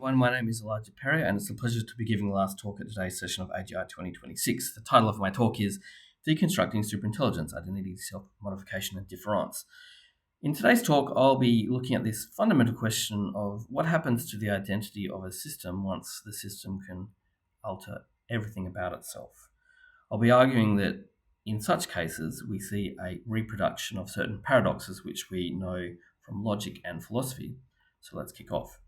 everyone. My name is Elijah Perry, and it's a pleasure to be giving the last talk at today's session of AGI 2026. The title of my talk is Deconstructing Superintelligence, Identity, Self-Modification, and Difference. In today's talk, I'll be looking at this fundamental question of what happens to the identity of a system once the system can alter everything about itself. I'll be arguing that in such cases, we see a reproduction of certain paradoxes which we know from logic and philosophy. So let's kick off.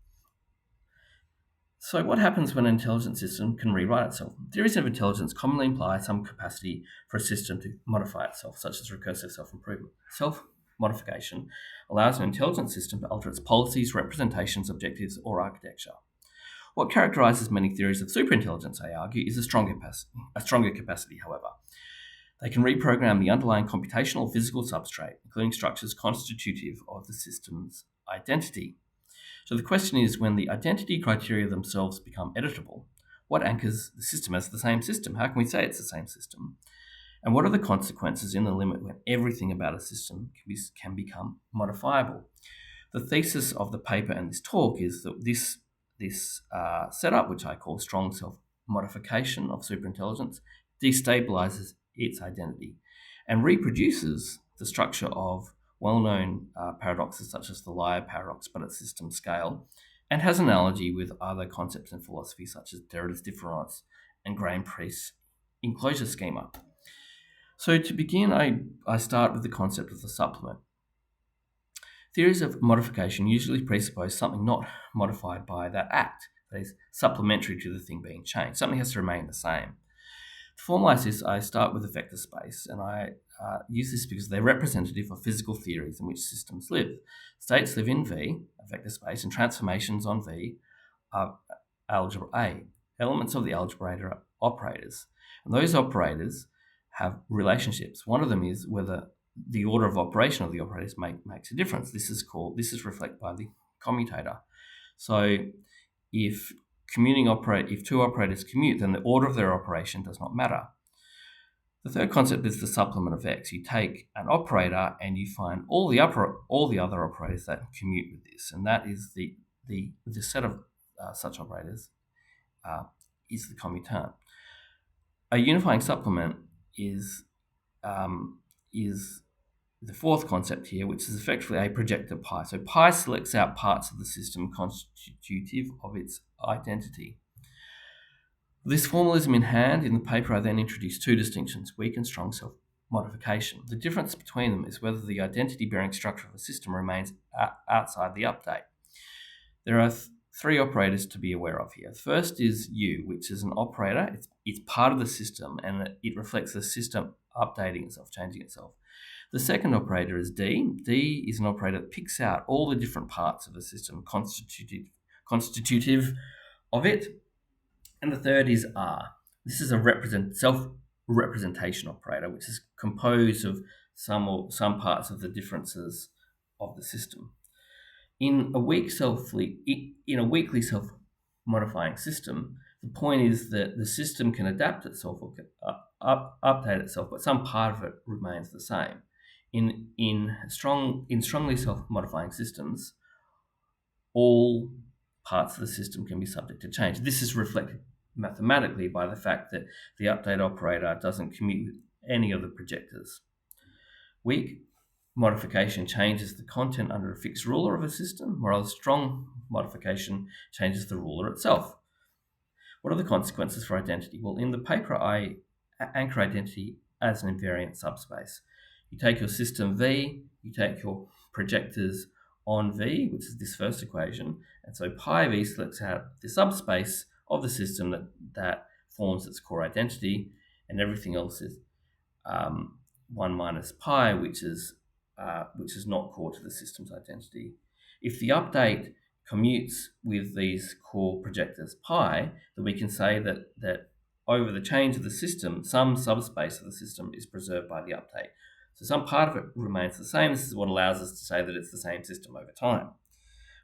So what happens when an intelligent system can rewrite itself? Theories of intelligence commonly imply some capacity for a system to modify itself, such as recursive self-improvement. Self-modification allows an intelligent system to alter its policies, representations, objectives, or architecture. What characterizes many theories of superintelligence, I argue, is a stronger capacity, however. They can reprogram the underlying computational or physical substrate, including structures constitutive of the system's identity. So the question is, when the identity criteria themselves become editable, what anchors the system as the same system? How can we say it's the same system? And what are the consequences in the limit when everything about a system can become modifiable? The thesis of the paper and this talk is that this setup, which I call strong self-modification of superintelligence, destabilizes its identity and reproduces the structure of well-known paradoxes such as the liar paradox, but at system scale, and has analogy with other concepts in philosophy such as Derrida's difference and Graham-Priest's enclosure schema. So to begin, I start with the concept of the supplement. Theories of modification usually presuppose something not modified by that act, that is, supplementary to the thing being changed. Something has to remain the same. To formalize this, I start with a vector space, and I use this because they're representative of physical theories in which systems live. States live in V, a vector space, and transformations on V are algebra A. Elements of the algebra are operators, and those operators have relationships. One of them is whether the order of operation of the operators makes a difference. This is reflected by the commutator. So if two operators commute, then the order of their operation does not matter. The third concept is the supplement of X. You take an operator and you find all the other operators that commute with this, and that is the set of such operators is the commutant. A unifying supplement is the fourth concept here, which is effectively a projector pi. So pi selects out parts of the system constitutive of its identity. This formalism in hand, in the paper I then introduce two distinctions, weak and strong self-modification. The difference between them is whether the identity-bearing structure of a system remains outside the update. There are three operators to be aware of here. The first is U, which is an operator. It's part of the system, and it reflects the system updating itself, changing itself. The second operator is D. D is an operator that picks out all the different parts of the system constitutive of it. And the third is R. This is a self-representation operator, which is composed of some parts of the differences of the system. In a weakly self-modifying system, the point is that the system can adapt itself or can update itself, but some part of it remains the same. In strongly self-modifying systems, all parts of the system can be subject to change. This is reflected mathematically by the fact that the update operator doesn't commute with any of the projectors. Weak modification changes the content under a fixed ruler of a system, while strong modification changes the ruler itself. What are the consequences for identity? Well, in the paper, I anchor identity as an invariant subspace. You take your system V, you take your projectors on V, which is this first equation, and so pi V selects out the subspace of the system that forms its core identity, and everything else is 1 minus pi, which is not core to the system's identity. If the update commutes with these core projectors pi, then we can say that over the change of the system, some subspace of the system is preserved by the update. So some part of it remains the same. This is what allows us to say that it's the same system over time.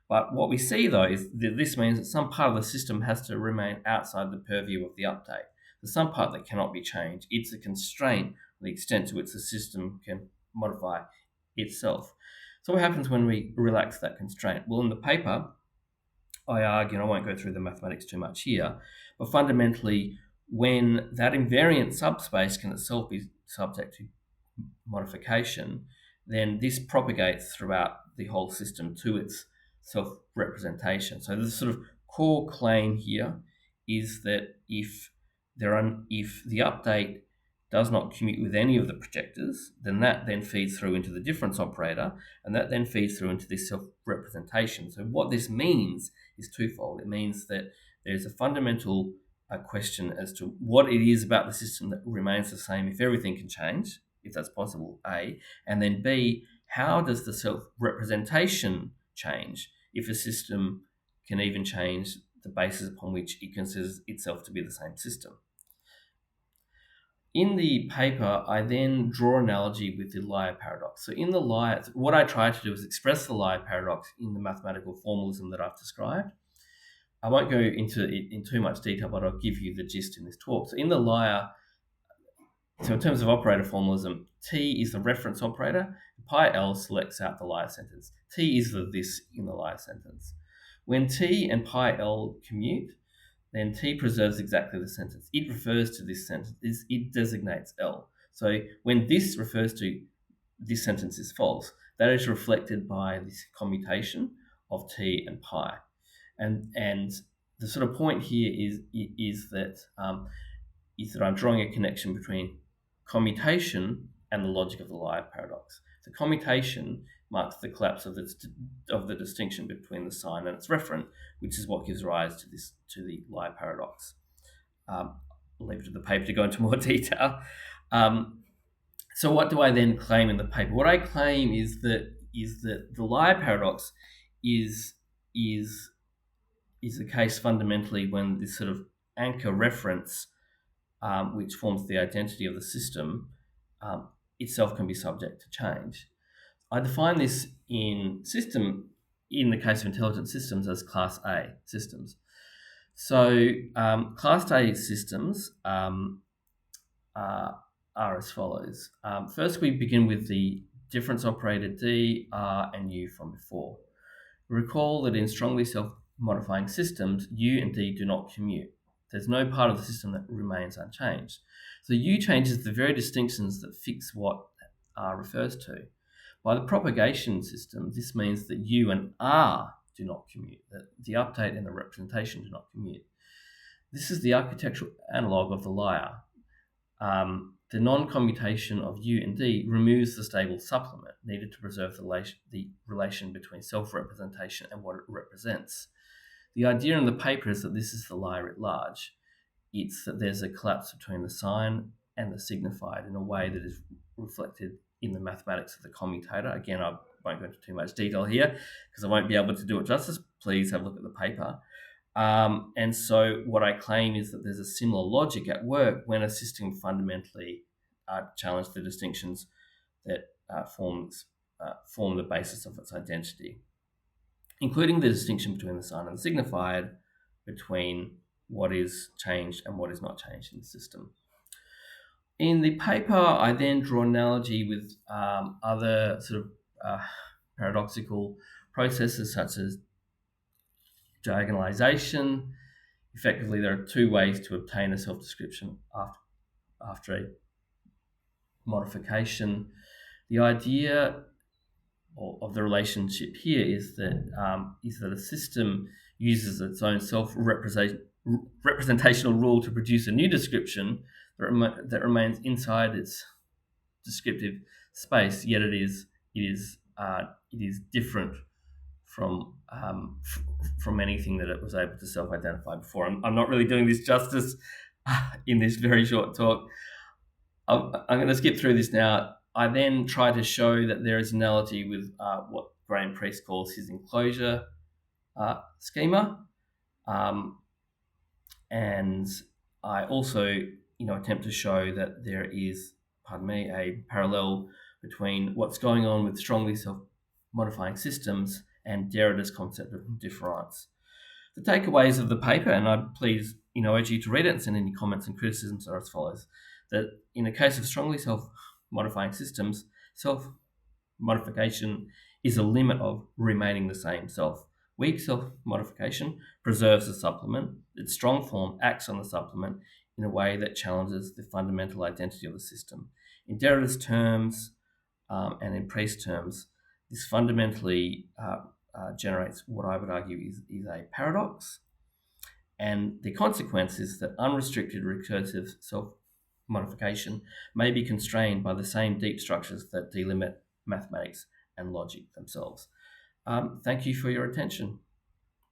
But what we see, though, is that this means that some part of the system has to remain outside the purview of the update. There's some part that cannot be changed. It's a constraint on the extent to which the system can modify itself. So what happens when we relax that constraint? Well, in the paper, I argue, and I won't go through the mathematics too much here, but fundamentally, when that invariant subspace can itself be subject to modification, then this propagates throughout the whole system to its self-representation. So the sort of core claim here is that if the update does not commute with any of the projectors, then that then feeds through into the difference operator, and that then feeds through into this self-representation. So what this means is twofold. It means that there's a fundamental question as to what it is about the system that remains the same if everything can change, if that's possible, A, and then B, how does the self-representation change if a system can even change the basis upon which it considers itself to be the same system. In the paper, I then draw an analogy with the liar paradox. So in the liar, what I try to do is express the liar paradox in the mathematical formalism that I've described. I won't go into it in too much detail, but I'll give you the gist in this talk. So in the liar, so in terms of operator formalism, T is the reference operator, pi L selects out the liar sentence. T is the this in the liar sentence. When T and pi L commute, then T preserves exactly the sentence. It refers to this sentence. It designates L. So when this refers to this sentence is false, that is reflected by this commutation of T and pi. And the sort of point here is that I'm drawing a connection between commutation and the logic of the liar paradox. The commutation marks the collapse of the distinction between the sign and its referent, which is what gives rise to the liar paradox. I'll leave it to the paper to go into more detail. So what do I then claim in the paper? What I claim is that the liar paradox is the case fundamentally when this sort of anchor reference, which forms the identity of the system, itself can be subject to change. I define this in the case of intelligent systems as Class A systems. So Class A systems are as follows. First, we begin with the difference operator D, R, and U from before. Recall that in strongly self-modifying systems, U and D do not commute. There's no part of the system that remains unchanged. So U changes the very distinctions that fix what R refers to. By the propagation system, this means that U and R do not commute, that the update and the representation do not commute. This is the architectural analog of the liar. The non-commutation of U and D removes the stable supplement needed to preserve the relation between self-representation and what it represents. The idea in the paper is that this is the liar at large. It's that there's a collapse between the sign and the signified in a way that is reflected in the mathematics of the commutator. Again, I won't go into too much detail here because I won't be able to do it justice. Please have a look at the paper. And so what I claim is that there's a similar logic at work when a system fundamentally challenges the distinctions that form the basis of its identity, including the distinction between the sign and the signified, between what is changed and what is not changed in the system. In the paper, I then draw an analogy with other sort of paradoxical processes such as diagonalization. Effectively, there are two ways to obtain a self-description after a modification. The idea of the relationship here is that a system uses its own self-representational rule to produce a new description that remains inside its descriptive space, yet it is different from anything that it was able to self-identify before. I'm not really doing this justice in this very short talk. I'm going to skip through this now. I then try to show that there is an analogy with what Graham Priest calls his enclosure schema, and I also attempt to show that there is, a parallel between what's going on with strongly self-modifying systems and Derrida's concept of difference. The takeaways of the paper, and I please urge you to read it and send any comments and criticisms, are as follows: that in the case of strongly self-modifying systems, self-modification is a limit of remaining the same self. Weak self-modification preserves the supplement. Its strong form acts on the supplement in a way that challenges the fundamental identity of the system. In Derrida's terms and in Priest's terms, this fundamentally generates what I would argue is a paradox. And the consequence is that unrestricted recursive self-modification may be constrained by the same deep structures that delimit mathematics and logic themselves. Thank you for your attention.